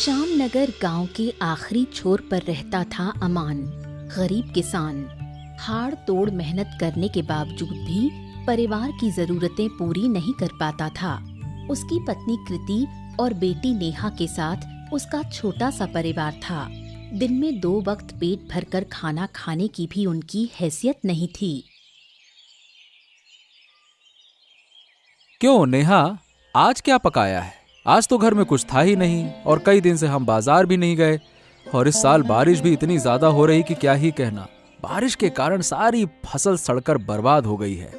श्यामनगर गांव के आखिरी छोर पर रहता था अमान, गरीब किसान। हाड़ तोड़ मेहनत करने के बावजूद भी परिवार की जरूरतें पूरी नहीं कर पाता था। उसकी पत्नी कृति और बेटी नेहा के साथ उसका छोटा सा परिवार था। दिन में 2 वक्त पेट भरकर खाना खाने की भी उनकी हैसियत नहीं थी। क्यों नेहा, आज क्या पकाया है? आज तो घर में कुछ था ही नहीं और कई दिन से हम बाजार भी नहीं गए। और इस साल बारिश भी इतनी ज्यादा हो रही कि क्या ही कहना। बारिश के कारण सारी फसल सड़कर बर्बाद हो गई है।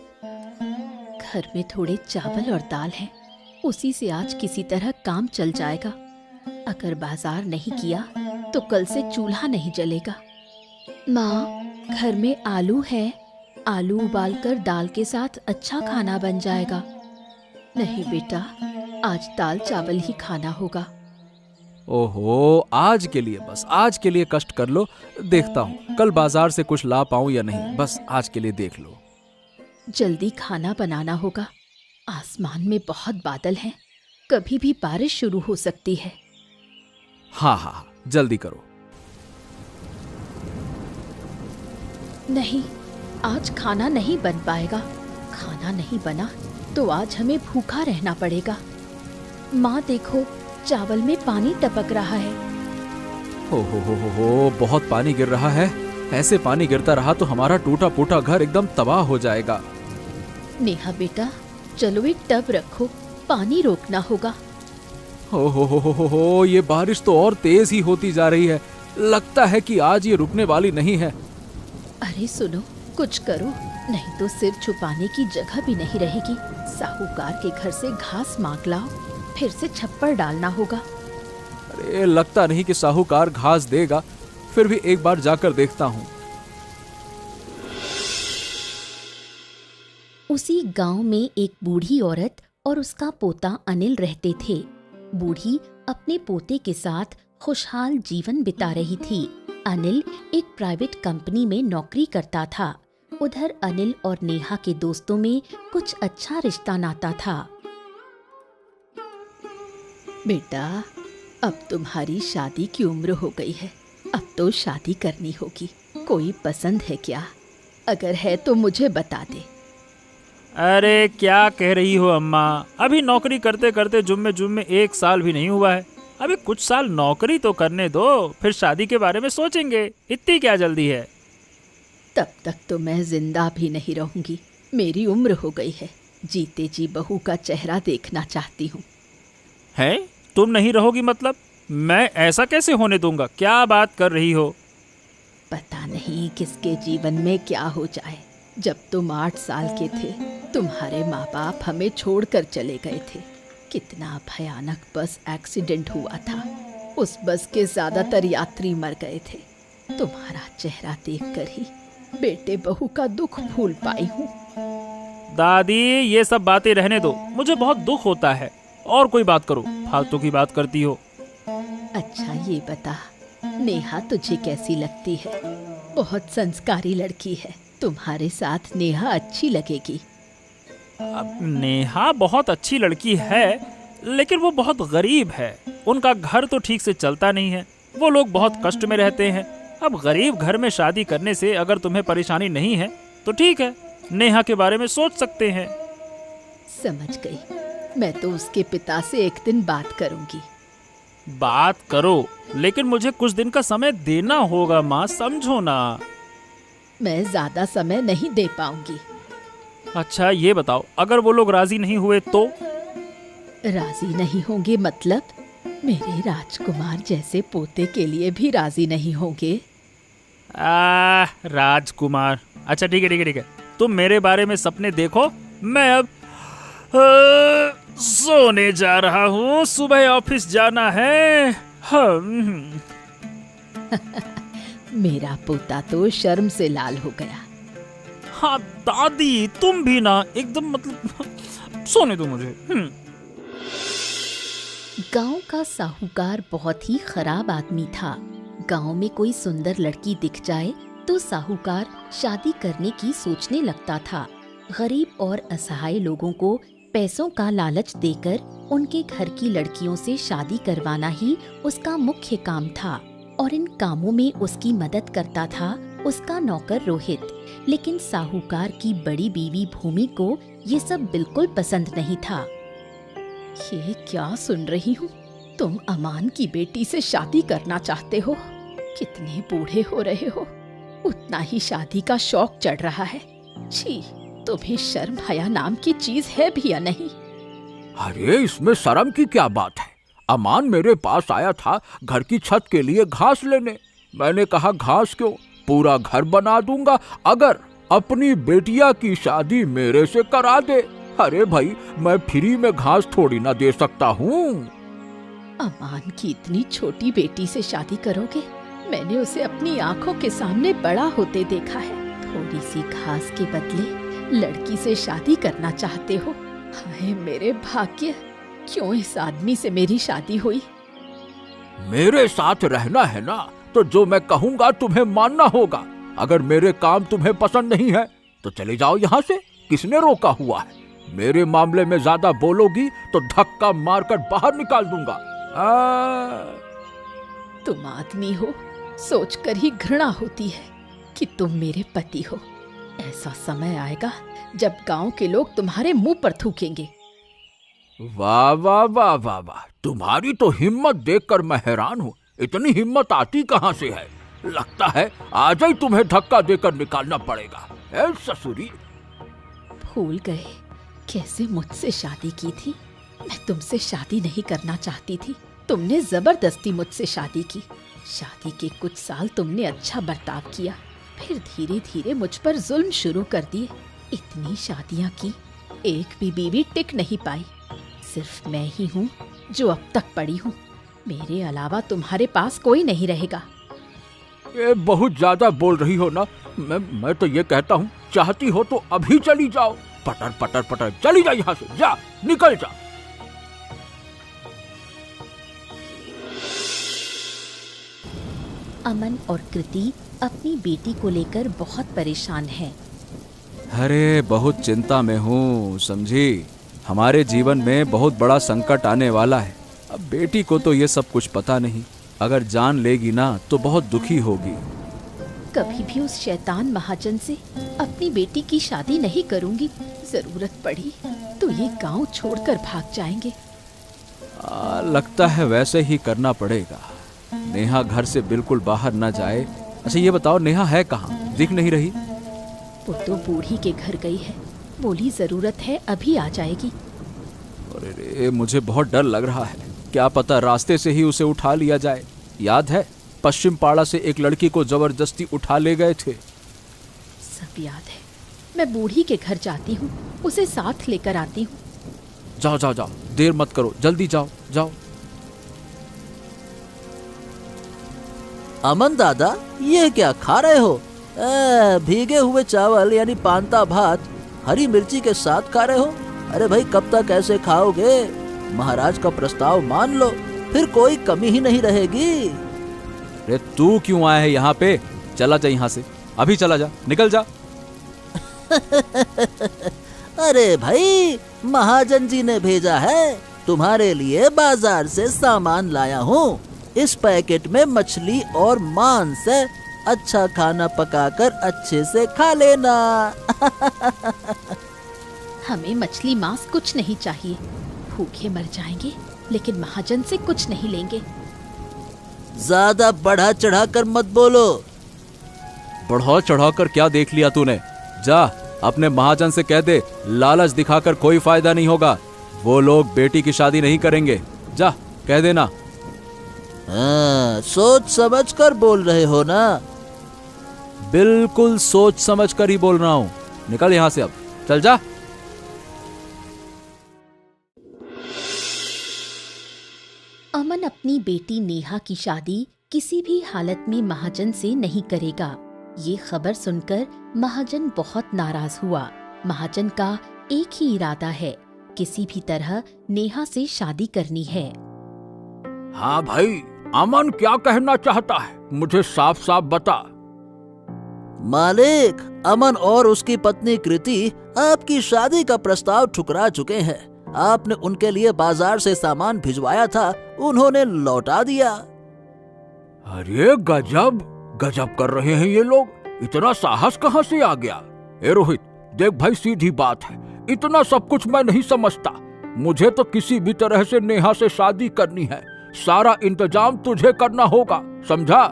घर में थोड़े चावल और दाल हैं, उसी से आज किसी तरह काम चल जाएगा। अगर बाजार नहीं किया तो कल से चूल्हा नहीं जलेगा। माँ, घर में आलू है, आलू उबालकर दाल के साथ अच्छा खाना बन जाएगा। नहीं बेटा, आज दाल चावल ही खाना होगा। ओहो, आज के लिए, बस आज के लिए कष्ट कर लो। देखता हूँ कल बाजार से कुछ ला पाऊं या नहीं, बस आज के लिए देख लो। जल्दी खाना बनाना होगा। आसमान में बहुत बादल हैं, कभी भी बारिश शुरू हो सकती है। हाँ, जल्दी करो। नहीं, आज खाना नहीं बन पाएगा। खाना नहीं बना तो आज हमें भूखा रहना पड़ेगा। माँ देखो, चावल में पानी टपक रहा है। हो, बहुत पानी गिर रहा है। ऐसे पानी गिरता रहा तो हमारा टूटा फूटा घर एकदम तबाह हो जाएगा। नेहा बेटा, चलो एक टब रखो, पानी रोकना होगा। हो, ये बारिश तो और तेज ही होती जा रही है। लगता है कि आज ये रुकने वाली नहीं है। अरे सुनो, कुछ करो, नहीं तो सिर छुपाने की जगह भी नहीं रहेगी। साहूकार के घर से घास मांग लाओ, फिर से छप्पर डालना होगा। अरे लगता नहीं कि साहूकार घास देगा, फिर भी एक बार जाकर देखता हूँ। उसी गांव में एक बूढ़ी औरत और उसका पोता अनिल रहते थे। बूढ़ी अपने पोते के साथ खुशहाल जीवन बिता रही थी। अनिल एक प्राइवेट कंपनी में नौकरी करता था। उधर अनिल और नेहा के दोस्तों में कुछ अच्छा रिश्ता नाता था। बेटा, अब तुम्हारी शादी की उम्र हो गई है, अब तो शादी करनी होगी। कोई पसंद है क्या? अगर है तो मुझे बता दे। अरे क्या कह रही हो अम्मा, अभी नौकरी करते करते जुम्मे 1 साल भी नहीं हुआ है। अभी कुछ साल नौकरी तो करने दो, फिर शादी के बारे में सोचेंगे। इतनी क्या जल्दी है? तब तक तो मैं जिंदा भी नहीं रहूंगी। मेरी उम्र हो गई है, जीते जी बहू का चेहरा देखना चाहती हूँ। हैं? तुम नहीं रहोगी मतलब? मैं ऐसा कैसे होने दूंगा? क्या बात कर रही हो? पता नहीं किसके जीवन में क्या हो जाए। जब तुम 8 साल के थे, तुम्हारे माँ बाप हमें छोड़कर चले गए थे। कितना भयानक बस एक्सीडेंट हुआ था। उस बस के ज्यादातर यात्री मर गए थे। तुम्हारा चेहरा देखकर ही बेटे बहू का दुख भूल पाई हूँ। दादी, ये सब बातें रहने दो, मुझे बहुत दुख होता है। और कोई बात करो, फालतू की बात करती हो। अच्छा ये बता, नेहा तुझे कैसी लगती है? बहुत संस्कारी लड़की है, तुम्हारे साथ नेहा अच्छी लगेगी। अब नेहा बहुत अच्छी लड़की है, लेकिन वो बहुत गरीब है। उनका घर तो ठीक से चलता नहीं है, वो लोग बहुत कष्ट में रहते हैं। अब गरीब घर में शादी करने से अगर तुम्हें परेशानी नहीं है तो ठीक है, नेहा के बारे में सोच सकते हैं। समझ गई, मैं तो उसके पिता से एक दिन बात करूंगी। बात करो, लेकिन मुझे कुछ दिन का समय देना होगा माँ, समझो ना। मैं ज्यादा समय नहीं दे पाऊंगी। अच्छा ये बताओ, अगर वो लोग राजी नहीं हुए तो? राजी नहीं होंगे मतलब? मेरे राजकुमार जैसे पोते के लिए भी राजी नहीं होंगे? राजकुमार, अच्छा ठीक है, तुम मेरे बारे में सपने देखो। मैं अब सोने जा रहा हूँ, सुबह ऑफिस जाना है। मेरा पोता तो शर्म से लाल हो गया। हाँ दादी, तुम भी ना एकदम, मतलब सोने दो मुझे। गांव का साहूकार बहुत ही खराब आदमी था। गांव में कोई सुंदर लड़की दिख जाए तो साहूकार शादी करने की सोचने लगता था। गरीब और असहाय लोगों को पैसों का लालच देकर उनके घर की लड़कियों से शादी करवाना ही उसका मुख्य काम था और इन कामों में उसकी मदद करता था उसका नौकर रोहित। लेकिन साहूकार की बड़ी बीवी भूमि को ये सब बिल्कुल पसंद नहीं था। ये क्या सुन रही हूँ? तुम अमान की बेटी से शादी करना चाहते हो? कितने बूढ़े हो रहे हो, उतना ही शादी का शौक चढ़ रहा है। छी, तुम्हें शर्म हया नाम की चीज है भी या नहीं? अरे इसमें शर्म की क्या बात है? अमान मेरे पास आया था घर की छत के लिए घास लेने। मैंने कहा घास क्यों, पूरा घर बना दूंगा अगर अपनी बेटिया की शादी मेरे से करा दे। अरे भाई, मैं फ्री में घास थोड़ी ना दे सकता हूँ। अमान की इतनी छोटी बेटी से शादी करोगे? मैंने उसे अपनी आंखों के सामने बड़ा होते देखा है। थोड़ी सी घास के बदले लड़की से शादी करना चाहते हो? हाय मेरे भाग्य, क्यों इस आदमी से मेरी शादी हुई? मेरे साथ रहना है ना, तो जो मैं कहूँगा तुम्हें मानना होगा। अगर मेरे काम तुम्हें पसंद नहीं है तो चले जाओ यहाँ से। किसने रोका हुआ है? मेरे मामले में ज्यादा बोलोगी तो धक्का मारकर बाहर निकाल दूंगा। तुम आदमी हो, सोचकर ही घृणा होती है कि तुम मेरे पति हो। ऐसा समय आएगा जब गांव के लोग तुम्हारे मुंह पर थूकेंगे। वाह वाह वाह वाह वाह, तुम्हारी तो हिम्मत देखकर मैं हैरान हूँ। इतनी हिम्मत आती कहाँ से है? लगता है आज ही तुम्हें धक्का देकर निकालना पड़ेगा। ऐ ससुरी, भूल गए कैसे मुझसे शादी की थी? मैं तुमसे शादी नहीं करना चाहती थी, तुमने जबरदस्ती मुझसे शादी की। शादी के कुछ साल तुमने अच्छा बर्ताव किया, फिर धीरे धीरे मुझ पर जुल्म शुरू कर दिए। इतनी शादियां की, एक भी बीवी टिक नहीं पाई। सिर्फ मैं ही हूँ जो अब तक पड़ी हूँ। मेरे अलावा तुम्हारे पास कोई नहीं रहेगा। ये बहुत ज्यादा बोल रही हो ना। मैं तो ये कहता हूँ, चाहती हो तो अभी चली जाओ। पटर पटर पटर, चली जा यहाँ से, जा, निकल जा। अमन और कृति अपनी बेटी को लेकर बहुत परेशान हैं। अरे बहुत चिंता में हूँ, समझी। हमारे जीवन में बहुत बड़ा संकट आने वाला है। अब बेटी को तो ये सब कुछ पता नहीं, अगर जान लेगी ना तो बहुत दुखी होगी। कभी भी उस शैतान महाजन से अपनी बेटी की शादी नहीं करूंगी। जरूरत पड़ी तो ये गांव छोड़कर भाग जाएंगे। लगता है वैसे ही करना पड़ेगा। नेहा घर से बिल्कुल बाहर ना जाए। अच्छा ये बताओ, नेहा है कहाँ? दिख नहीं रही। वो तो बूढ़ी के घर गई है, बोली जरूरत है अभी आ जाएगी। अरे रे, मुझे बहुत डर लग रहा है। क्या पता रास्ते से ही उसे उठा लिया जाए। याद है पश्चिम पाड़ा से एक लड़की को जबरदस्ती उठा ले गए थे। सब याद है। मैं बूढ़ी के घर जाती हूँ, उसे साथ लेकर आती हूँ। जाओ जाओ जाओ, देर मत करो, जल्दी जाओ जाओ। अमन दादा, ये क्या खा रहे हो? भीगे हुए चावल यानी पांता भात हरी मिर्ची के साथ खा रहे हो? अरे भाई, कब तक ऐसे खाओगे? महाराज का प्रस्ताव मान लो, फिर कोई कमी ही नहीं रहेगी। अरे तू क्यों आया है यहाँ पे? चला जा यहाँ से, अभी चला जा, निकल जा। अरे भाई, महाजन जी ने भेजा है, तुम्हारे लिए बाजार से सामान लाया हूँ। इस पैकेट में मछली और मांस है, अच्छा खाना पकाकर अच्छे से खा लेना। हमें मछली मांस कुछ नहीं चाहिए, भूखे मर जाएंगे, लेकिन महाजन से कुछ नहीं लेंगे। ज्यादा बढ़ा चढ़ा कर मत बोलो। बढ़ा चढ़ा कर क्या देख लिया तूने? जा अपने महाजन से कह दे, लालच दिखाकर कोई फायदा नहीं होगा। वो लोग बेटी की शादी नहीं करेंगे। जा कह देना। हाँ, सोच समझ कर बोल रहे हो ना? बिल्कुल सोच समझ कर ही बोल रहा हूँ। निकल यहाँ से, अब चल जा। अमन अपनी बेटी नेहा की शादी किसी भी हालत में महाजन से नहीं करेगा। ये खबर सुनकर महाजन बहुत नाराज हुआ। महाजन का एक ही इरादा है, किसी भी तरह नेहा से शादी करनी है। हाँ भाई, अमन क्या कहना चाहता है? मुझे साफ साफ बता। मालिक, अमन और उसकी पत्नी कृति आपकी शादी का प्रस्ताव ठुकरा चुके हैं। आपने उनके लिए बाजार से सामान भिजवाया था, उन्होंने लौटा दिया। अरे गजब गजब कर रहे हैं ये लोग, इतना साहस कहाँ से आ गया। ए रोहित, देख भाई, सीधी बात है, इतना सब कुछ मैं नहीं समझता। मुझे तो किसी भी तरह से नेहा से शादी करनी है, सारा इंतजाम तुझे करना होगा, समझा?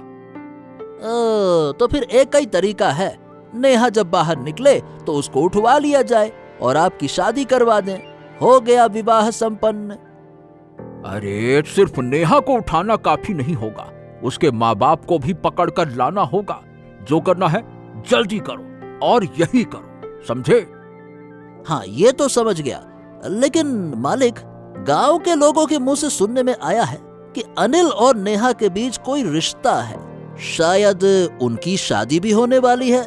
तो फिर एक ही तरीका है, नेहा जब बाहर निकले तो उसको उठवा लिया जाए और आपकी शादी करवा दें, हो गया विवाह संपन्न। अरे सिर्फ नेहा को उठाना काफी नहीं होगा, उसके माँ बाप को भी पकड़ कर लाना होगा। जो करना है जल्दी करो और यही करो, समझे? हाँ, ये तो समझ गया, लेकिन मालिक, गांव के लोगों के मुंह से सुनने में आया है कि अनिल और नेहा के बीच कोई रिश्ता है, शायद उनकी शादी भी होने वाली है।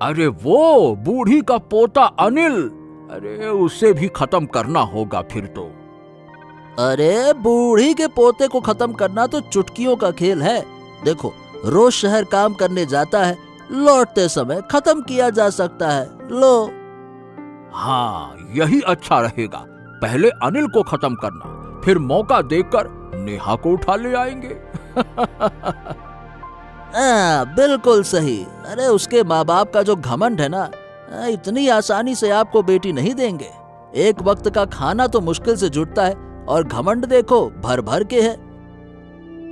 अरे वो बूढ़ी का पोता अनिल, अरे उसे भी खत्म करना होगा फिर तो। अरे बूढ़ी के पोते को खत्म करना तो चुटकियों का खेल है। देखो, रोज शहर काम करने जाता है, लौटते समय खत्म किया जा सकता है। लो। हाँ, यही अच्छा रहेगा, पहले अनिल को खत्म करना, फिर मौका देखकर नेहा को उठा ले आएंगे। बिल्कुल सही। अरे उसके माँ बाप का जो घमंड है ना, इतनी आसानी से आपको बेटी नहीं देंगे। एक वक्त का खाना तो मुश्किल से जुटता है और घमंड देखो भर भर के है।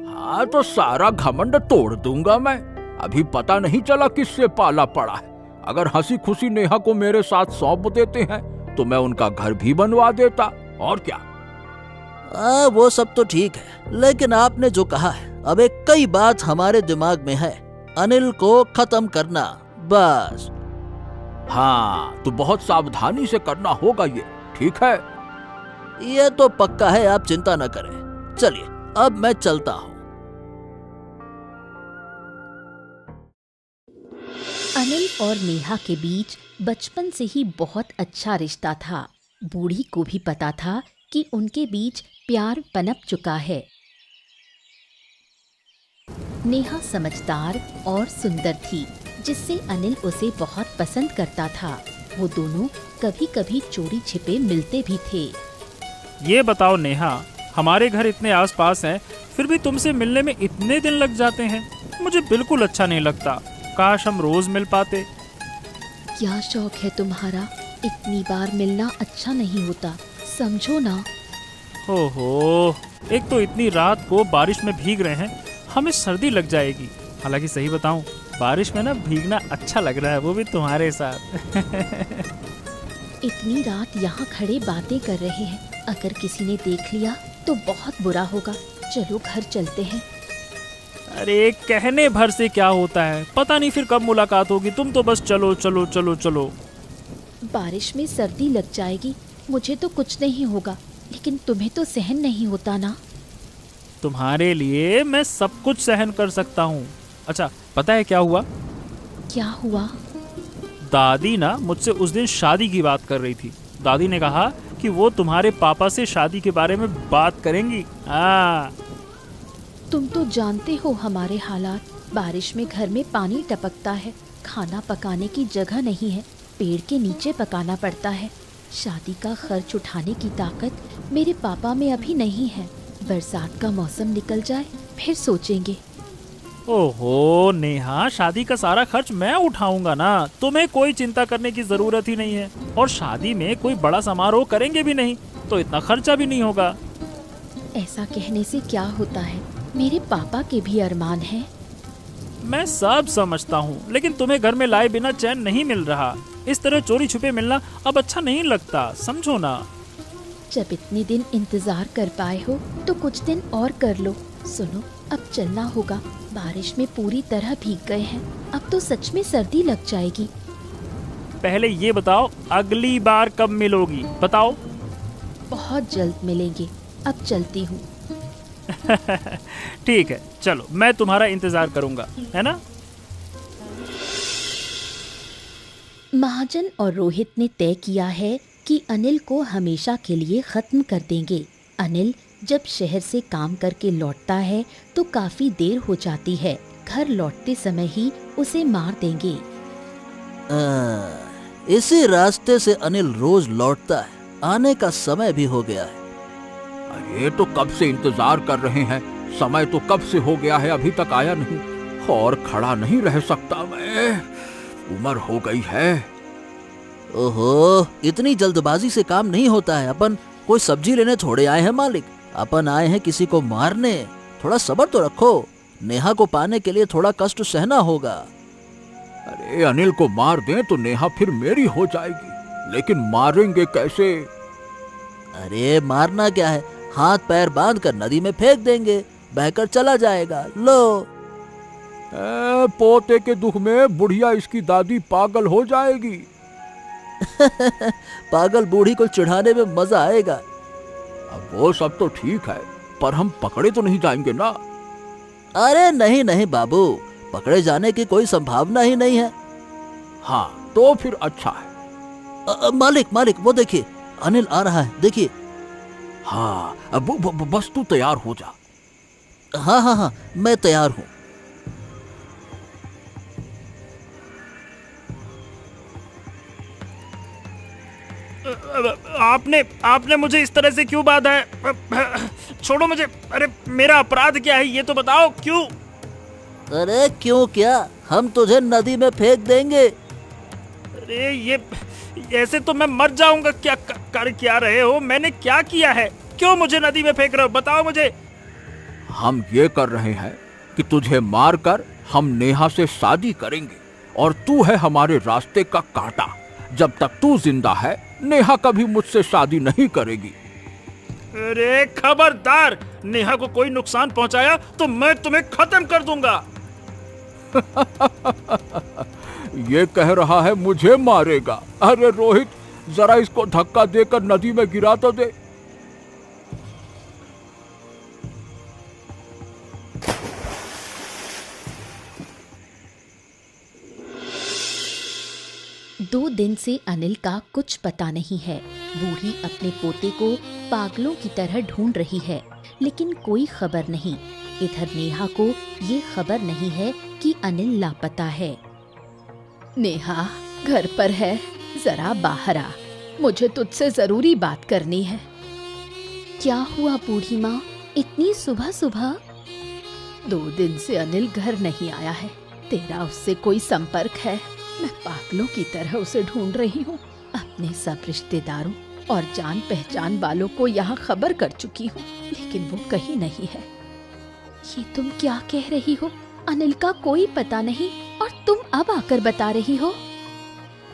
हाँ, तो सारा घमंड तोड़ दूंगा मैं, अभी पता नहीं चला किससे पाला पड़ा है। अगर हंसी खुशी नेहा को मेरे साथ सौंप देते हैं तो मैं उनका घर भी बनवा देता, और क्या। वो सब तो ठीक है, लेकिन आपने जो कहा है, अब एक कई बात हमारे दिमाग में है, अनिल को खत्म करना, बस। हाँ, तो बहुत सावधानी से करना होगा ये, ठीक है? ये तो पक्का है, आप चिंता न करें। चलिए, अब मैं चलता हूँ। अनिल और नेहा के बीच बचपन से ही बहुत अच्छा रिश्ता था। बूढ़ी को भी पता था कि उनके बीच प्यार पनप चुका है। नेहा समझदार और सुंदर थी, जिससे अनिल उसे बहुत पसंद करता था। वो दोनों कभी कभी चोरी छिपे मिलते भी थे। ये बताओ नेहा, हमारे घर इतने आसपास हैं, फिर भी तुमसे मिलने में इतने दिन लग जाते हैं। मुझे बिल्कुल अच्छा नहीं लगता, काश हम रोज मिल पाते। क्या शौक है तुम्हारा, इतनी बार मिलना अच्छा नहीं होता, समझो ना। ओहो, एक तो इतनी रात को बारिश में भीग रहे हैं, हमें सर्दी लग जाएगी। हालांकि सही बताऊं, बारिश में ना भीगना अच्छा लग रहा है, वो भी तुम्हारे साथ। इतनी रात यहाँ खड़े बातें कर रहे हैं, अगर किसी ने देख लिया तो बहुत बुरा होगा। चलो घर चलते हैं। अरे कहने भर से क्या होता है, पता नहीं फिर कब मुलाकात होगी। तुम तो बस चलो चलो चलो चलो। बारिश में सर्दी लग जाएगी, मुझे तो कुछ नहीं होगा, लेकिन तुम्हें तो सहन नहीं होता ना। तुम्हारे लिए मैं सब कुछ सहन कर सकता हूँ। अच्छा, पता है क्या हुआ? क्या हुआ? दादी ना मुझसे उस दिन शादी की बात कर रही थी। दादी ने कहा कि वो तुम्हारे पापा से शादी के बारे में बात करेंगी। तुम तो जानते हो हमारे हालात, बारिश में घर में पानी टपकता है, खाना पकाने की जगह नहीं है, पेड़ के नीचे पकाना पड़ता है। शादी का खर्च उठाने की ताकत मेरे पापा में अभी नहीं है। बरसात का मौसम निकल जाए फिर सोचेंगे। ओहो नेहा, शादी का सारा खर्च मैं उठाऊंगा ना, तुम्हें कोई चिंता करने की जरूरत ही नहीं है। और शादी में कोई बड़ा समारोह करेंगे भी नहीं, तो इतना खर्चा भी नहीं होगा। ऐसा कहने से क्या होता है, मेरे पापा के भी अरमान हैं। मैं सब समझता हूँ, लेकिन तुम्हें घर में लाए बिना चैन नहीं मिल रहा। इस तरह चोरी छुपे मिलना अब अच्छा नहीं लगता, समझो ना। जब इतने दिन इंतजार कर पाए हो तो कुछ दिन और कर लो। सुनो, अब चलना होगा, बारिश में पूरी तरह भीग गए हैं, अब तो सच में सर्दी लग जाएगी। पहले ये बताओ, अगली बार कब मिलोगी, बताओ। बहुत जल्द मिलेंगे, अब चलती हूँ। ठीक है, चलो, मैं तुम्हारा इंतजार करूंगा, है ना? महाजन और रोहित ने तय किया है कि अनिल को हमेशा के लिए खत्म कर देंगे। अनिल जब शहर से काम करके लौटता है तो काफी देर हो जाती है। घर लौटते समय ही उसे मार देंगे। इसी रास्ते से अनिल रोज लौटता है, आने का समय भी हो गया है। ये तो कब से इंतजार कर रहे हैं, समय तो कब से हो गया है, अभी तक आया नहीं। और खड़ा नहीं रह सकता मैं, उम्र हो गई है। ओहो, इतनी जल्दबाजी से काम नहीं होता है। अपन कोई सब्जी लेने थोड़े आए हैं मालिक, अपन आए हैं किसी को मारने। थोड़ा सब्र तो रखो, नेहा को पाने के लिए थोड़ा कष्ट सहना होगा। अरे अनिल को मार दें तो नेहा फिर मेरी हो जाएगी, लेकिन मारेंगे कैसे? अरे मारना क्या है, हाथ पैर बांध कर नदी में फेंक देंगे, बहकर चला जाएगा। लो। पोते के दुख में बुढ़िया इसकी दादी पागल हो जाएगी। पागल बूढ़ी को चिढ़ाने में मजा आएगा। अब वो सब तो ठीक है, पर हम पकड़े तो नहीं जाएंगे ना? अरे नहीं नहीं बाबू, पकड़े जाने की कोई संभावना ही नहीं है। हाँ तो फिर अच्छा है। मालिक मालिक, वो देखिए अनिल आ रहा है, देखिए। हाँ अब बस तू तैयार हो जा। हाँ हाँ हाँ, मैं तैयार हूँ। आपने मुझे इस तरह से क्यों बांधा है? छोड़ो मुझे। अरे मेरा अपराध क्या है ये तो बताओ, क्यों? अरे क्यों क्या, हम तुझे नदी में फेंक देंगे। अरे ये ऐसे तो मैं मर जाऊंगा। क्या कर क्या रहे हो? मैंने क्या किया है? क्यों मुझे नदी में फेंक रहे हो? बताओ मुझे। हम ये कर रहे हैं कि तुझे मारकर हम नेहा से शादी करेंगे, और तू है हमारे रास्ते का कांटा। जब तक तू जिंदा है, नेहा कभी मुझसे शादी नहीं करेगी। अरे खबरदार, नेहा को कोई नुकसान पहुंचाया तो मैं तुम्हें खत्म कर दूंगा। ये कह रहा है मुझे मारेगा। अरे रोहित, जरा इसको धक्का देकर नदी में गिरा तो दे। दो दिन से अनिल का कुछ पता नहीं है। बूढ़ी अपने पोते को पागलों की तरह ढूंढ रही है, लेकिन कोई खबर नहीं। इधर नेहा को ये खबर नहीं है कि अनिल लापता है। नेहा घर पर है, जरा बाहर आ, मुझे तुझसे जरूरी बात करनी है। क्या हुआ बूढ़ी माँ, इतनी सुबह सुबह? 2 दिन से अनिल घर नहीं आया है। तेरा उससे कोई संपर्क है? मैं पागलों की तरह उसे ढूंढ रही हूँ। अपने सब रिश्तेदारों और जान पहचान वालों को यहाँ खबर कर चुकी हूँ, लेकिन वो कहीं नहीं है। ये तुम क्या कह रही हो? अनिल का कोई पता नहीं और तुम अब आकर बता रही हो?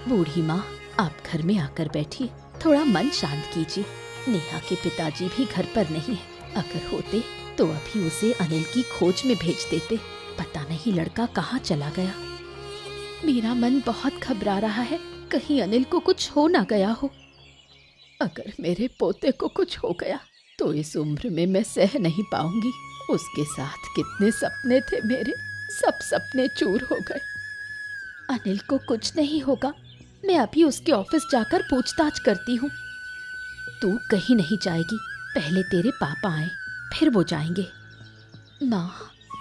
बूढ़ी माँ, आप घर में आकर बैठिए, थोड़ा मन शांत कीजिए। नेहा के पिताजी भी घर पर नहीं है। अगर होते तो अभी उसे अनिल की खोज में भेज देते। पता नहीं लड़का कहाँ चला गया। मेरा मन बहुत घबरा रहा है, कहीं अनिल को कुछ हो ना गया हो। अगर मेरे पोते को कुछ हो गया तो इस उम्र में मैं सह नहीं पाऊंगी। उसके साथ कितने सपने थे मेरे, सब सपने चूर हो गए। अनिल को कुछ नहीं होगा, मैं अभी उसके ऑफिस जाकर पूछताछ करती हूँ। तू कहीं नहीं जाएगी, पहले तेरे पापा आए फिर वो जाएंगे। माँ,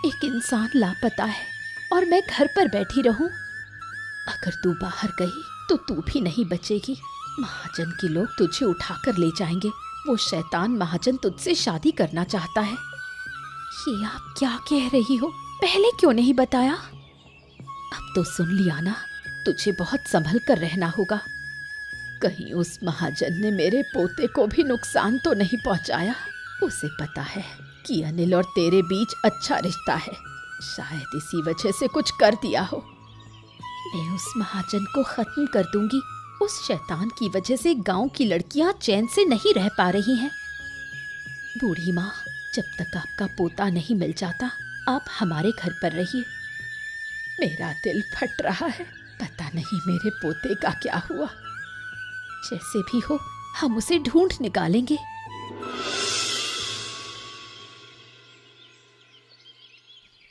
एक इंसान लापता है और मैं घर पर बैठी रहूं? अगर तू बाहर गई तो तू भी नहीं बचेगी। महाजन के लोग तुझे उठाकर ले जाएंगे। वो शैतान महाजन तुझसे शादी करना चाहता है। ये आप क्या कह रही हो? पहले क्यों नहीं बताया? अब तो सुन लिया ना, तुझे बहुत संभल कर रहना होगा। कहीं उस महाजन ने मेरे पोते को भी नुकसान तो नहीं पहुंचाया। उसे पता है कि अनिल और तेरे बीच अच्छा रिश्ता है, शायद इसी वजह से कुछ कर दिया हो। मैं उस महाजन को खत्म कर दूंगी। उस शैतान की वजह से गांव की लड़कियां चैन से नहीं रह पा रही हैं। बूढ़ी माँ, जब तक आपका पोता नहीं मिल जाता आप हमारे घर पर रहिए। मेरा दिल फट रहा है, पता नहीं मेरे पोते का क्या हुआ। जैसे भी हो हम उसे ढूंढ निकालेंगे।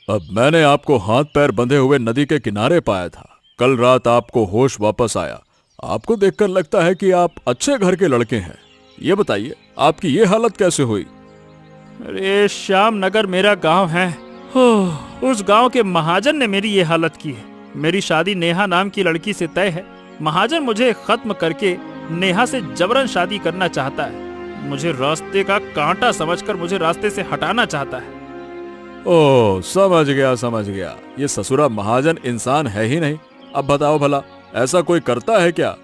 अब मैंने आपको हाथ पैर बंधे हुए नदी के किनारे पाया था। कल रात आपको होश वापस आया। आपको देखकर लगता है कि आप अच्छे घर के लड़के हैं। ये बताइए, आपकी ये हालत कैसे हुई? अरे श्याम नगर मेरा गांव है। उस गांव के महाजन ने मेरी ये हालत की है। मेरी शादी नेहा नाम की लड़की से तय है। महाजन मुझे खत्म करके नेहा से जबरन शादी करना चाहता है। मुझे रास्ते का कांटा समझकर मुझे रास्ते से हटाना चाहता है। ओ समझ गया, ये ससुरा महाजन इंसान है ही नहीं। अब बताओ भला ऐसा कोई करता है क्या?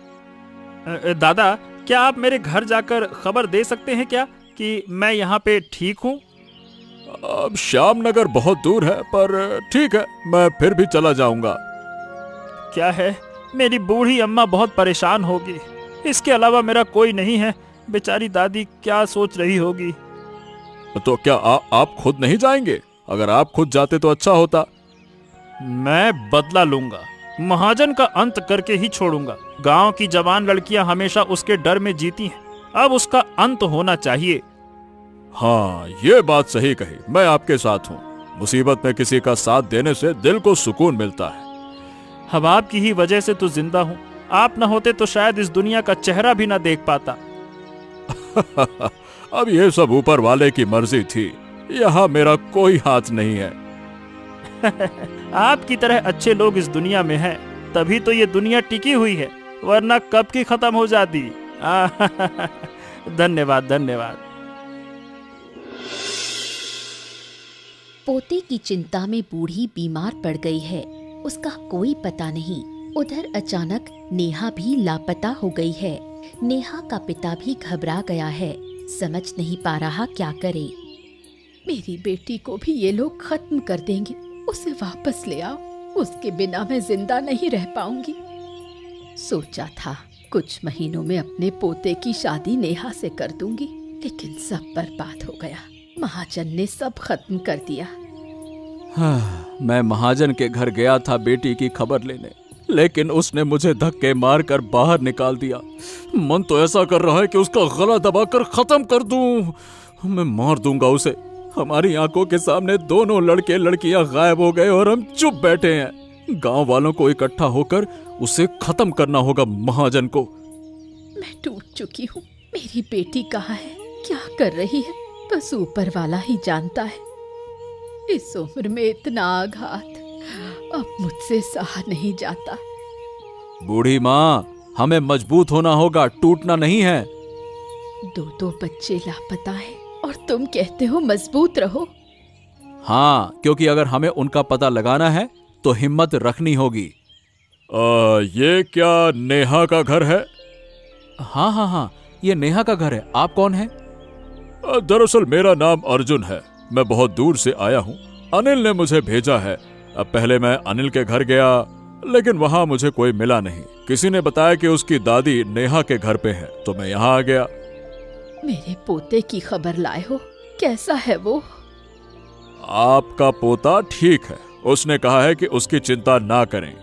दादा, क्या आप मेरे घर जाकर खबर दे सकते हैं क्या कि मैं यहाँ पे ठीक हूँ? अब श्यामनगर बहुत दूर है, पर ठीक है, मैं फिर भी चला जाऊंगा। क्या है, मेरी बूढ़ी अम्मा बहुत परेशान होगी। इसके अलावा मेरा कोई नहीं है। बेचारी दादी क्या सोच रही होगी। तो क्या आप खुद नहीं जाएंगे? अगर आप खुद जाते तो अच्छा होता। मैं बदला लूंगा, महाजन का अंत करके ही छोड़ूंगा। गांव की जवान लड़कियां हमेशा उसके डर में जीती हैं। अब उसका अंत होना चाहिए। हाँ, ये बात सही कही। मैं आपके साथ हूँ। मुसीबत में किसी का साथ देने से दिल को सुकून मिलता है। हम आपकी ही वजह से तो जिंदा हूँ। आप न होते तो शायद इस दुनिया का चेहरा भी न देख पाता। अब ये सब ऊपर वाले की मर्जी थी, यहाँ मेरा कोई हाथ नहीं है। आपकी तरह अच्छे लोग इस दुनिया में हैं, तभी तो ये दुनिया टिकी हुई है, वरना कब की खत्म हो जाती। धन्यवाद। पोते की चिंता में बूढ़ी बीमार पड़ गई है, उसका कोई पता नहीं। उधर अचानक नेहा भी लापता हो गई है। नेहा का पिता भी घबरा गया है, समझ नहीं पा रहा क्या करे। मेरी बेटी को भी ये लोग खत्म कर देंगे, उसे वापस ले आओ, उसके बिना मैं जिंदा नहीं रह पाऊंगी। सोचा था कुछ महीनों में अपने पोते की शादी नेहा से कर दूंगी, लेकिन सब बर्बाद हो गया। महाजन ने सब खत्म कर दिया। मैं महाजन के घर गया था बेटी की खबर लेने, लेकिन उसने मुझे धक्के मारकर बाहर निकाल दिया। मन तो ऐसा कर रहा है कि उसका गला दबाकर खत्म कर दूं। मैं मार दूंगा उसे। हमारी आंखों के सामने दोनों लड़के लड़कियां गायब हो गए और हम चुप बैठे हैं। गांव वालों को इकट्ठा होकर उसे खत्म करना होगा महाजन को। मैं टूट चुकी हूँ। मेरी बेटी कहाँ है, क्या कर रही है, बस ऊपर वाला ही जानता है। इस उम्र में इतना आघात अब मुझसे सहा नहीं जाता। बूढ़ी माँ, हमें मजबूत होना होगा, टूटना नहीं है। दो बच्चे लापता हैं और तुम कहते हो मजबूत रहो। हाँ, क्योंकि अगर हमें उनका पता लगाना है तो हिम्मत रखनी होगी। ये क्या नेहा का घर है? हाँ, ये नेहा का घर है। आप कौन हैं? दरअसल मेरा नाम अर्जुन है। मैं बहुत दूर से आया हूँ। अनिल ने मुझे भेजा है। अब पहले मैं अनिल के घर गया, लेकिन वहाँ मुझे कोई मिला नहीं। किसी ने बताया कि उसकी दादी नेहा के घर पे है, तो मैं यहाँ आ गया। मेरे पोते की खबर लाए हो, कैसा है वो? आपका पोता ठीक है। उसने कहा है कि उसकी चिंता ना करें।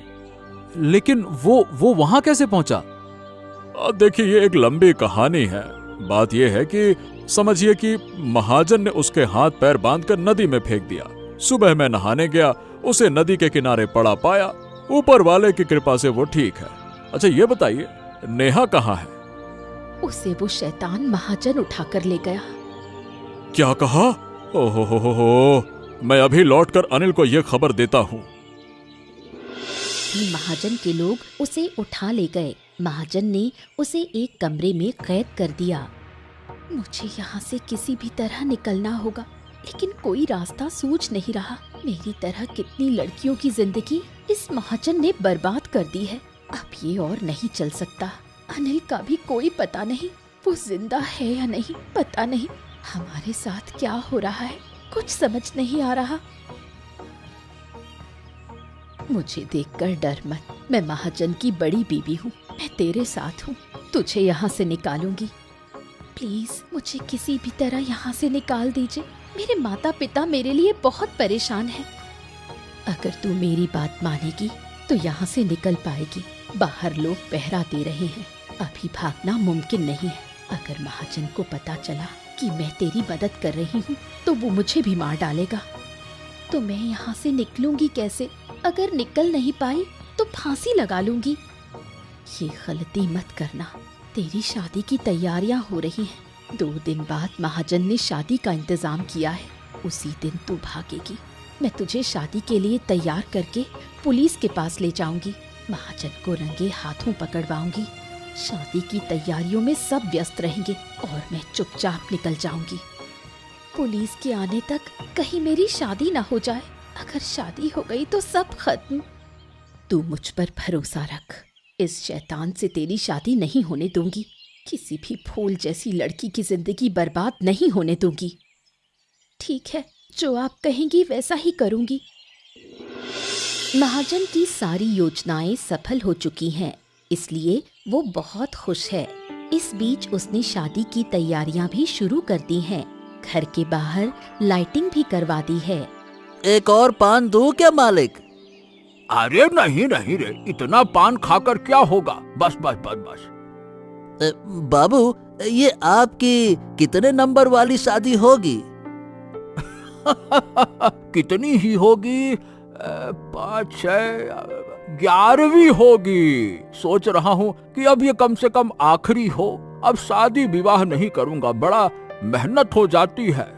लेकिन वो वहाँ कैसे पहुँचा? देखिए, ये एक लंबी कहानी है। बात यह है कि समझिए कि महाजन ने उसके हाथ पैर बांधकर नदी में फेंक दिया। सुबह मैं नहाने गया, उसे नदी के किनारे पड़ा पाया। ऊपर वाले की कृपा से वो ठीक है। अच्छा ये बताइए, नेहा कहाँ है? उसे वो शैतान महाजन उठाकर ले गया। क्या कहा? ओहो, मैं अभी लौटकर अनिल को यह खबर देता हूँ। महाजन के लोग उसे उठा ले गए। महाजन ने उसे एक कमरे में कैद कर दिया। मुझे यहाँ से किसी भी तरह निकलना होगा, लेकिन कोई रास्ता सूझ नहीं रहा। मेरी तरह कितनी लड़कियों की जिंदगी इस महाजन ने बर्बाद कर दी है। अब ये और नहीं चल सकता। अनिल का भी कोई पता नहीं, वो जिंदा है या नहीं पता नहीं। हमारे साथ क्या हो रहा है कुछ समझ नहीं आ रहा। मुझे देखकर डर मत, मैं महाजन की बड़ी बीबी हूँ। मैं तेरे साथ हूँ, तुझे यहाँ से निकालूंगी। प्लीज मुझे किसी भी तरह यहाँ से निकाल दीजिए। मेरे माता पिता मेरे लिए बहुत परेशान हैं। अगर तू मेरी बात मानेगी तो यहाँ से निकल पाएगी। बाहर लोग पहरा दे रहे हैं, अभी भागना मुमकिन नहीं है। अगर महाजन को पता चला कि मैं तेरी मदद कर रही हूँ तो वो मुझे भी मार डालेगा। तो मैं यहाँ से निकलूंगी कैसे? अगर निकल नहीं पाई तो फांसी लगा लूंगी। ये गलती मत करना। तेरी शादी की तैयारियां हो रही हैं। 2 दिन बाद महाजन ने शादी का इंतजाम किया है, उसी दिन तू भागेगी। मैं तुझे शादी के लिए तैयार करके पुलिस के पास ले जाऊंगी। महाजन को रंगे हाथों पकड़वाऊंगी। शादी की तैयारियों में सब व्यस्त रहेंगे और मैं चुपचाप निकल जाऊंगी। पुलिस के आने तक कहीं मेरी शादी ना हो जाए। अगर शादी हो गई तो सब खत्म। तू मुझ पर भरोसा रख, इस शैतान से तेरी शादी नहीं होने दूंगी। किसी भी फूल जैसी लड़की की जिंदगी बर्बाद नहीं होने दूंगी। ठीक है, जो आप कहेंगी वैसा ही करूंगी। महाजन की सारी योजनाएं सफल हो चुकी हैं, इसलिए वो बहुत खुश है। इस बीच उसने शादी की तैयारियां भी शुरू कर दी हैं। घर के बाहर लाइटिंग भी करवा दी है। एक और पान दूं क्या मालिक? अरे नहीं नहीं रे, इतना पान खाकर क्या होगा, बस बस बस बस। बाबू, ये आपकी कितने नंबर वाली शादी होगी? कितनी ही होगी, 5, 6, 11वीं होगी। सोच रहा हूँ कि अब ये कम से कम आखिरी हो। अब शादी विवाह नहीं करूँगा, बड़ा मेहनत हो जाती है।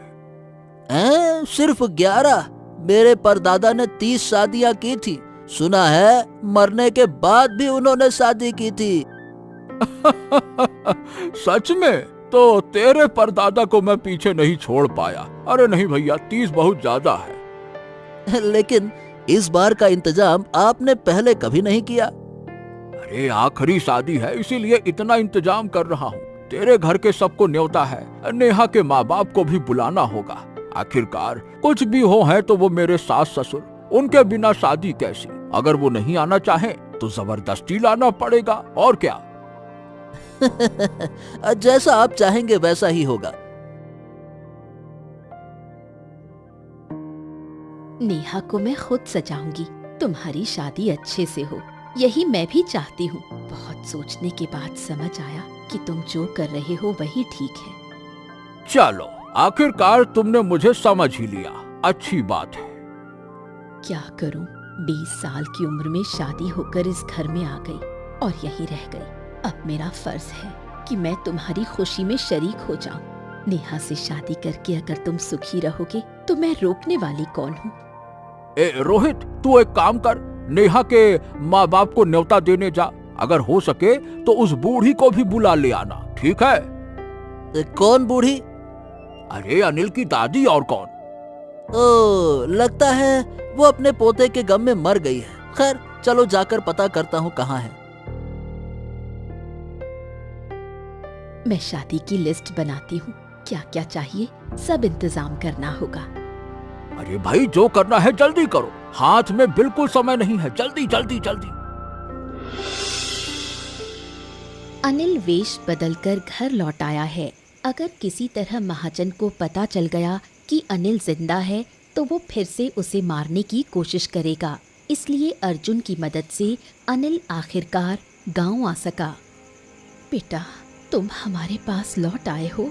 सिर्फ 11? मेरे परदादा ने 30 शादियां की थी। सुना है मरने के बाद भी उन्होंने शादी की थी। सच में? तो तेरे परदादा को मैं पीछे नहीं छोड़ पाया। अरे नहीं भैया, 30 बहुत ज्यादा है। लेकिन इस बार का इंतजाम आपने पहले कभी नहीं किया। अरे आखिरी शादी है, इसीलिए इतना इंतजाम कर रहा हूँ। तेरे घर के सबको न्योता है, नेहा के माँ बाप को भी बुलाना होगा। आखिरकार कुछ भी हो है तो वो मेरे सास ससुर, उनके बिना शादी कैसी। अगर वो नहीं आना चाहे तो जबरदस्ती लाना पड़ेगा, और क्या। जैसा आप चाहेंगे वैसा ही होगा। नेहा को मैं खुद सजाऊंगी, तुम्हारी शादी अच्छे से हो, यही मैं भी चाहती हूँ। बहुत सोचने के बाद समझ आया कि तुम जो कर रहे हो वही ठीक है। चलो, आखिरकार तुमने मुझे समझ ही लिया, अच्छी बात है। क्या करूं, 20 साल की उम्र में शादी होकर इस घर में आ गई और यहीं रह गई। अब मेरा फर्ज है कि मैं तुम्हारी खुशी में शरीक हो जाऊं। नेहा से शादी करके अगर तुम सुखी रहोगे तो मैं रोकने वाली कौन हूँ। रोहित, तू एक काम कर, नेहा के माँ बाप को न्योता देने जा। अगर हो सके तो उस बूढ़ी को भी बुला ले आना, ठीक है? कौन बूढ़ी? अरे अनिल की दादी, और कौन। ओ, लगता है वो अपने पोते के गम में मर गई है। खैर चलो जाकर पता करता हूँ कहाँ है। मैं शादी की लिस्ट बनाती हूँ, क्या क्या चाहिए सब इंतजाम करना होगा। अरे भाई, जो करना है जल्दी करो, हाथ में बिल्कुल समय नहीं है, जल्दी जल्दी जल्दी। अनिल वेश बदलकर घर लौट आया है। अगर किसी तरह महाजन को पता चल गया कि अनिल जिंदा है तो वो फिर से उसे मारने की कोशिश करेगा। इसलिए अर्जुन की मदद से अनिल आखिरकार गांव आ सका। बेटा, तुम हमारे पास लौट आए हो,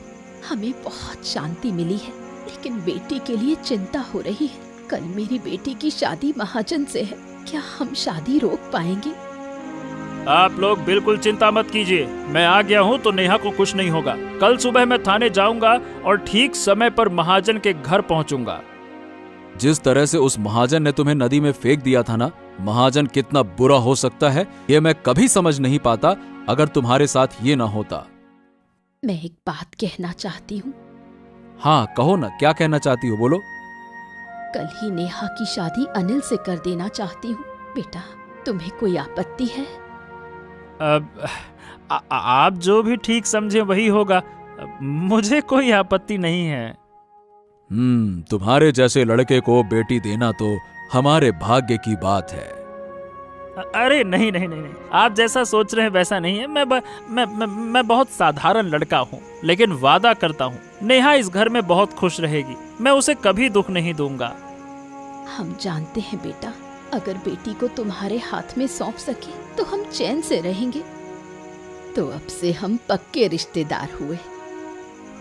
हमें बहुत शांति मिली है, लेकिन बेटी के लिए चिंता हो रही है। कल मेरी बेटी की शादी महाजन से है, क्या हम शादी रोक पाएंगे? आप लोग बिल्कुल चिंता मत कीजिए, मैं आ गया हूँ तो नेहा को कुछ नहीं होगा। कल सुबह मैं थाने जाऊंगा और ठीक समय पर महाजन के घर पहुंचूंगा। जिस तरह से उस महाजन ने तुम्हें नदी में फेंक दिया था ना, महाजन कितना बुरा हो सकता है ये मैं कभी समझ नहीं पाता अगर तुम्हारे साथ ये ना होता। मैं एक बात कहना चाहती हूँ। हाँ कहो ना, क्या कहना चाहती हो, बोलो। कल ही नेहा की शादी अनिल से कर देना चाहती हूँ। बेटा, तुम्हें कोई आपत्ति है? आप जो भी ठीक समझे वही होगा, मुझे कोई आपत्ति नहीं है। तुम्हारे जैसे लड़के को बेटी देना तो हमारे भाग्य की बात है। अरे नहीं नहीं नहीं नहीं, आप जैसा सोच रहे हैं वैसा नहीं है। मैं बहुत साधारण लड़का हूँ, लेकिन वादा करता हूँ नेहा इस घर में बहुत खुश रहेगी। मैं उसे कभी दुख नहीं दूंगा। हम जानते हैं बेटा, अगर बेटी को तुम्हारे हाथ में सौंप सके तो हम चैन से रहेंगे। तो अब से हम पक्के रिश्तेदार हुए।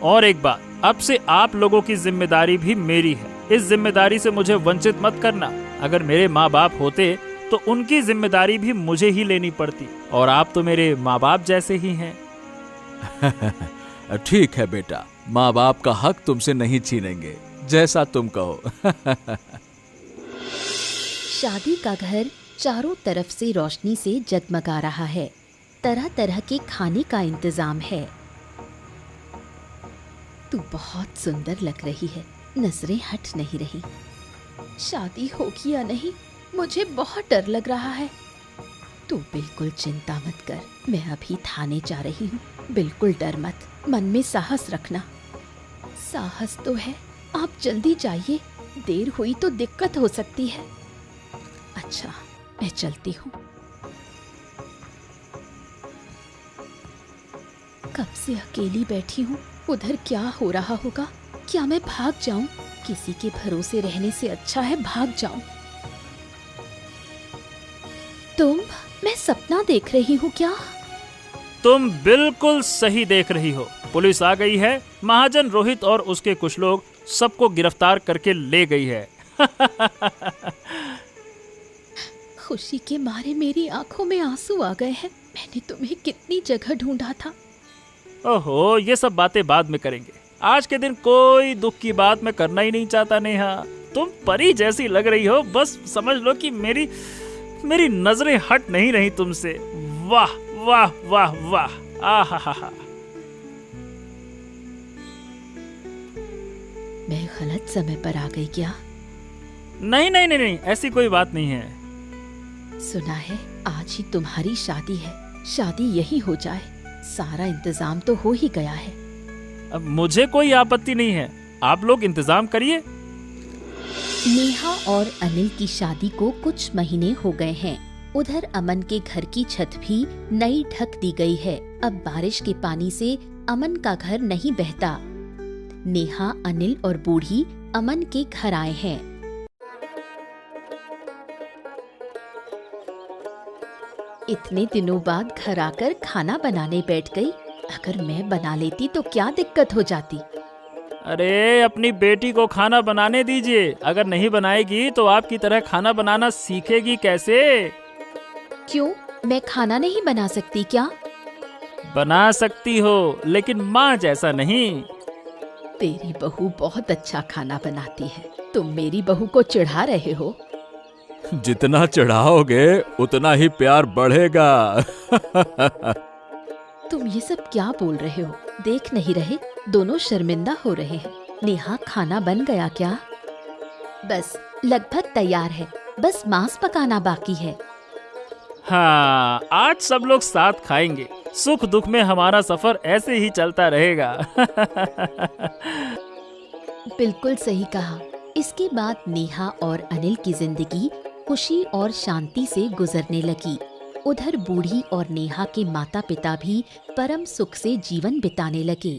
और एक बात, अब से आप लोगों की जिम्मेदारी भी मेरी है। इस जिम्मेदारी से मुझे वंचित मत करना। अगर मेरे माँ बाप होते तो उनकी जिम्मेदारी भी मुझे ही लेनी पड़ती, और आप तो मेरे माँ बाप जैसे ही हैं। ठीक है बेटा, माँ बाप का हक तुमसे नहीं छीनेंगे, जैसा तुम कहो। शादी का घर चारों तरफ से रोशनी से जगमगा रहा है। तरह तरह के खाने का इंतजाम है। तू बहुत सुंदर लग रही है, नजरें हट नहीं रही। शादी होगी या नहीं, मुझे बहुत डर लग रहा है। तू बिल्कुल चिंता मत कर, मैं अभी थाने जा रही हूँ। बिल्कुल डर मत, मन में साहस रखना। साहस तो है, आप जल्दी जाइए, देर हुई तो दिक्कत हो सकती है। अच्छा, मैं चलती हूँ। कब से अकेली बैठी हूँ, उधर क्या हो रहा होगा? क्या मैं भाग जाऊं? किसी के भरोसे रहने से अच्छा है भाग जाऊं। तुम, मैं सपना देख रही हूँ क्या? तुम बिल्कुल सही देख रही हो। पुलिस आ गई है। महाजन रोहित और उसके कुछ लोग सबको गिरफ्तार करके ले गई है। खुशी के मारे मेरी आंखों में आंसू आ गए हैं। मैंने तुम्हें कितनी जगह ढूंढा था। ओहो, ये सब बातें बाद में करेंगे। आज के दिन कोई दुख की बात मैं करना ही नहीं चाहता नेहा। तुम परी जैसी लग रही हो, बस समझ लो कि मेरी नजरें हट नहीं रही तुमसे। वाह वाह वाह वाह, आहा। मैं गलत समय पर आ गई क्या? नहीं, ऐसी कोई बात नहीं है। सुना है आज ही तुम्हारी शादी है। शादी यही हो जाए, सारा इंतजाम तो हो ही गया है। अब मुझे कोई आपत्ति नहीं है, आप लोग इंतजाम करिए। नेहा और अनिल की शादी को कुछ महीने हो गए हैं। उधर अमन के घर की छत भी नई ढक दी गई है। अब बारिश के पानी से अमन का घर नहीं बहता। नेहा, अनिल और बूढ़ी अमन के घर आए हैं। इतने दिनों बाद घर आकर खाना बनाने बैठ गई। अगर मैं बना लेती तो क्या दिक्कत हो जाती? अरे, अपनी बेटी को खाना बनाने दीजिए। अगर नहीं बनाएगी तो आपकी तरह खाना बनाना सीखेगी कैसे? क्यों, मैं खाना नहीं बना सकती क्या? बना सकती हो, लेकिन माँ जैसा नहीं। तेरी बहू बहुत अच्छा खाना बनाती है। तुम मेरी बहू को चिढ़ा रहे हो। जितना चढ़ाओगे उतना ही प्यार बढ़ेगा। तुम ये सब क्या बोल रहे हो? देख नहीं रहे, दोनों शर्मिंदा हो रहे हैं। नेहा, खाना बन गया क्या? बस लगभग तैयार है, बस मांस पकाना बाकी है। हाँ, आज सब लोग साथ खाएंगे। सुख दुख में हमारा सफर ऐसे ही चलता रहेगा। बिल्कुल सही कहा। इसके बाद नेहा और अनिल की जिंदगी खुशी और शांति से गुजरने लगी। उधर बूढ़ी और नेहा के माता पिता भी परम सुख से जीवन बिताने लगे।